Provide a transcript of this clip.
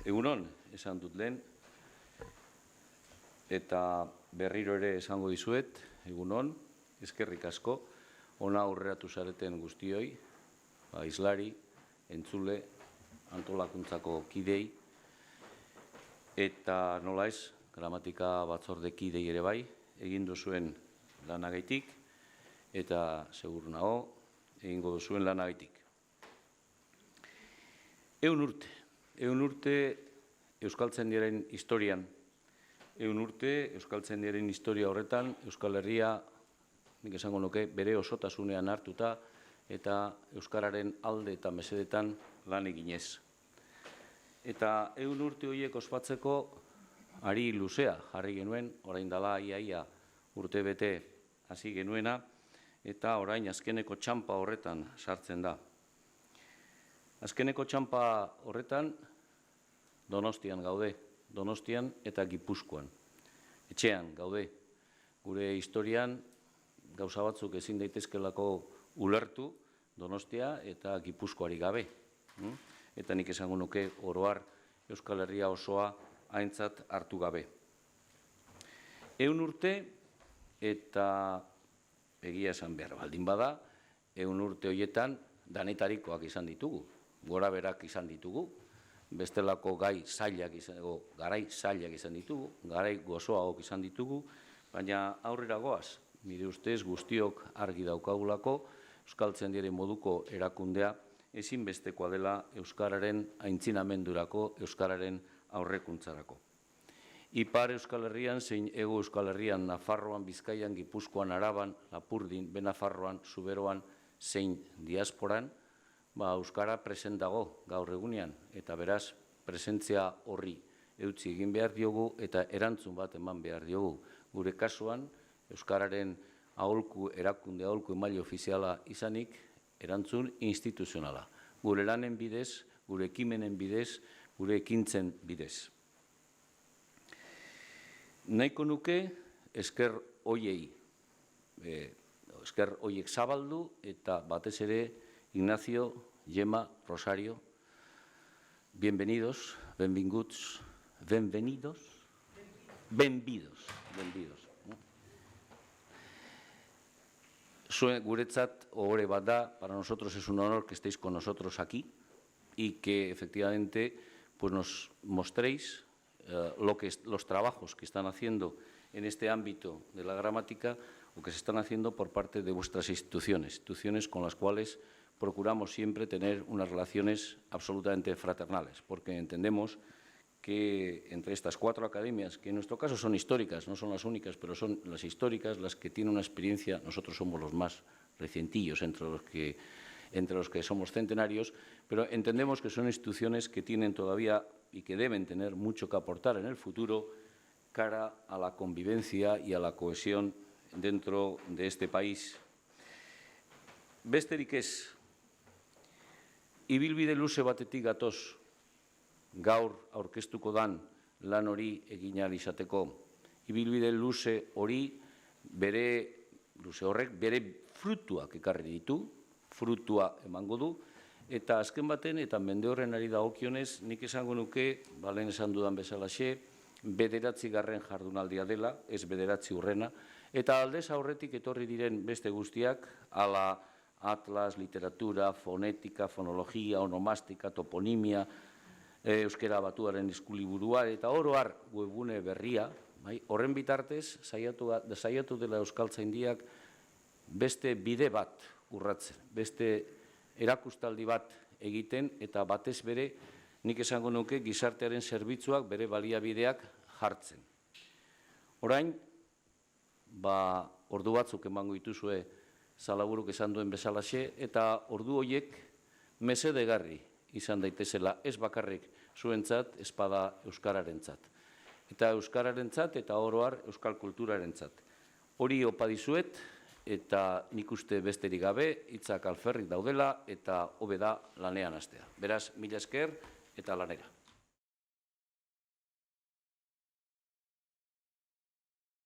Egunon, esan dut lehen, eta berriro ere esango dizuet, egunon, eskerrik asko, ona aurreratu zareten guztioi, hizlari, entzule, antolakuntzako kidei, eta nola ez, gramatika batzorde kidei ere bai, egin duzuen lanagaitik, eta segur nago, egingo duzuen lanagaitik. 100 urte Euskaltzaindiaren historian, 100 urte Euskaltzaindiaren historia horretan, Euskal Herria, nik esango nuke, bere osotasunean hartuta, eta Euskararen alde eta mesedetan lan eginez. Eta 100 urte horiek ospatzeko ari luzea jarri genuen, orain dela iaia urte bete hasi genuena, eta orain azkeneko txanpa horretan sartzen da. Azkeneko txanpa horretan Donostian gaude, Donostian eta Gipuzkoan. Etxean gaude, gure historian gauza batzuk ezin daitezkelako ulertu Donostia eta Gipuzkoari gabe. Eta nik esango nuke oro har Euskal Herria osoa aintzat hartu gabe. 100 urte eta egia esan behar baldin bada, 100 urte horietan danetarikoak izan ditugu, gora berak izan ditugu, bestelako garai zailak izan ditugu, garai gozoagoak izan ditugu, baina aurrera goaz, nire ustez guztiok argi daukagulako, Euskaltzaindiaren moduko erakundea ezinbestekoa dela Euskararen aintzinamendurako, Euskararen aurrekuntzarako. Ipar Euskal Herrian, zein Hego Euskal Herrian, Nafarroan, Bizkaian, Gipuzkoan, Araban, Lapurdin, Benafarroan, Zuberoan, zein diasporan, Euskara present dago gaur egunean, eta beraz, presentzia horri eutzi egin behar diogu eta erantzun bat eman behar diogu. Gure kasuan, Euskararen erakunde aholku emaile ofiziala izanik, erantzun instituzionala. Gure lanen bidez, gure ekimenen bidez, gure ekintzen bidez. Nahiko nuke esker hoiek zabaldu eta batez ere Ignacio, Gemma, Rosario, benvidos. Guretzat ohore bat da, para nosotros es un honor que estéis con nosotros aquí y que efectivamente pues nos mostréis los trabajos que están haciendo en este ámbito de la gramática o que se están haciendo por parte de vuestras instituciones con las cuales procuramos siempre tener unas relaciones absolutamente fraternales, porque entendemos que entre estas 4 academias, que en nuestro caso son históricas, no son las únicas, pero son las históricas las que tienen una experiencia, nosotros somos los más recientillos entre los que somos centenarios, pero entendemos que son instituciones que tienen todavía y que deben tener mucho que aportar en el futuro cara a la convivencia y a la cohesión dentro de este país. Besterik ez, ibilbide luze batetik gatoz, gaur aurkeztuko dan lan hori egin ahal izateko. Ibilbide luze horrek bere frutuak ekarri ditu, frutua emango du, eta azken baten, eta mende horren ari dagokionez, nik esango nuke, lehen esan dudan bezalaxe, 9. jardunaldia dela, ez 9 urrena, eta aldez aurretik etorri diren beste guztiak, ala atlas, literatura, fonética, fonologia, onomastika, toponimia, euskera batuaren eskuliburua, eta oro har webgune berria, horren bitartez, saiatu dela Euskaltzaindiak beste bide bat urratzen, beste erakustaldi bat egiten, eta batez bere, nik esango nuke, gizartearen zerbitzuak bere baliabideak jartzen. Orain, ordu batzuk emango dituzue Salaburuk esan duen bezalaxe, eta ordu horiek mesedegarri izan daitezela, ez bakarrik zuentzat, ez bada Euskararentzat. Eta Euskararentzat eta oro har Euskal kulturarentzat. Hori opa dizuet, eta nik uste besterik gabe, hitzak alferrik daudela, eta hobe da lanean hastea. Beraz, mila esker eta lanera.